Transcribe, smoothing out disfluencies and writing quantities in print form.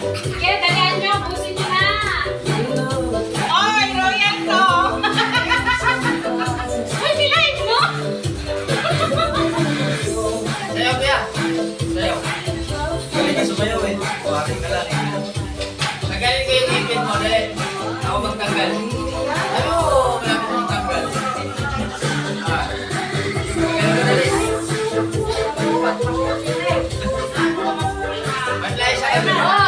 Kaya dalihan nyo, busin nyo na. Oy, Royal to! Uy, nilain mo? Sayaw kuya. Sayaw. Galing ka sumayaw eh. Buhatin ka lang eh. Tanggalin ko yung ipin mo dahil ako magtanggal. Ano? Malapit mong tanggal. Ah. Tanggalin ko dali. Manlay sa amin.